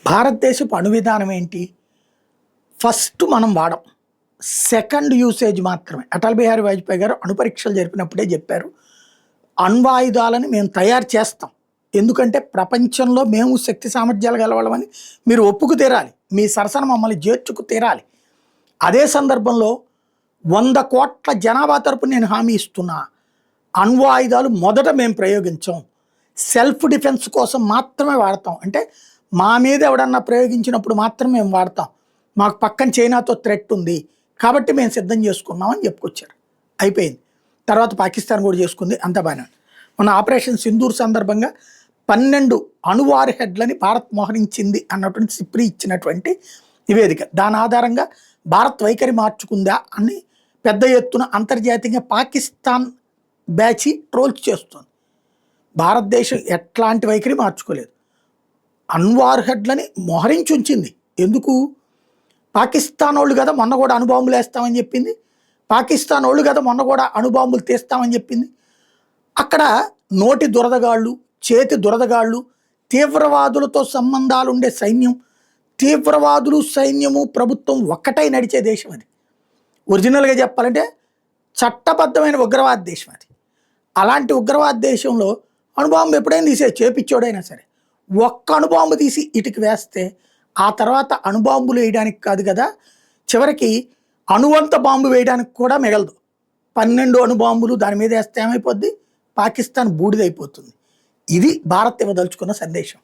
భారతదేశపు అణు విధానం ఏంటి? ఫస్ట్ మనం వాడం. సెకండ్ యూసేజ్ మాత్రమే. అటల్ బిహారీ వాజ్పేయి గారు అణు పరీక్షలు జరిపినప్పుడే చెప్పారు. అణ్వాయుధాలను మేము తయారు చేస్తాం. ఎందుకంటే ప్రపంచంలో మేము శక్తి సామర్థ్యాలు గలవాళ్ళమని మీరు ఒప్పుకు తీరాలి. మీ సరసన మమ్మల్ని చేర్చుకు తీరాలి. అదే సందర్భంలో 100 కోట్ల జనాభా తరపున నేను హామీ ఇస్తున్నా. అణ్వాయుధాలు మొదట మేము ప్రయోగించాం. సెల్ఫ్ డిఫెన్స్ కోసం మాత్రమే వాడతాం. అంటే మా మీద ఎవడన్నా ప్రయోగించినప్పుడు మాత్రమే మేము వాడతాం. మాకు పక్కన చైనాతో థ్రెట్ ఉంది కాబట్టి మేము సిద్ధం చేసుకున్నామని చెప్పుకొచ్చారు. అయిపోయింది. తర్వాత పాకిస్తాన్ కూడా చేసుకుంది. అంత బాగానే. మన ఆపరేషన్ సింధూర్ సందర్భంగా 12 అణు వార్ హెడ్లని భారత్ మోహరించింది అన్నటువంటి సిప్రీ ఇచ్చినటువంటి నివేదిక. దాని ఆధారంగా భారత్ వైఖరి మార్చుకుందా అని పెద్ద ఎత్తున అంతర్జాతీయంగా పాకిస్తాన్ బ్యాచి ట్రోల్స్ చేస్తుంది. భారతదేశం ఎట్లాంటి వైఖరి మార్చుకోలేదు. అణ్వార్ హెడ్లని మోహరించి ఉంచింది. ఎందుకు? పాకిస్తాన్ వాళ్ళు కదా మొన్న కూడా అణుబాంబులు వేస్తామని చెప్పింది. పాకిస్తాన్ వాళ్ళు కదా మొన్న కూడా అణుబాంబులు తీస్తామని చెప్పింది. అక్కడ నోటి దురదగాళ్ళు, చేతి దురదగాళ్ళు, తీవ్రవాదులతో సంబంధాలు ఉండే సైన్యం, తీవ్రవాదులు సైన్యము ప్రభుత్వం ఒక్కటై నడిచే దేశం అది. ఒరిజినల్గా చెప్పాలంటే చట్టబద్ధమైన ఉగ్రవాద దేశం అది. అలాంటి ఉగ్రవాద దేశంలో అణుబాంబు ఎప్పుడైనా తీసే చేపిచ్చోడైనా సరే ఒక్క అణుబాంబు తీసి ఇటుకి వేస్తే ఆ తర్వాత అణుబాంబులు వేయడానికి కాదు కదా, చివరికి అణువంత బాంబు వేయడానికి కూడా మిగలదు. 12 అణుబాంబులు దాని మీద వేస్తే ఏమైపోద్ది? పాకిస్తాన్ బూడిదైపోతుంది. ఇది భారత్ ఇవ్వదలుచుకున్న సందేశం.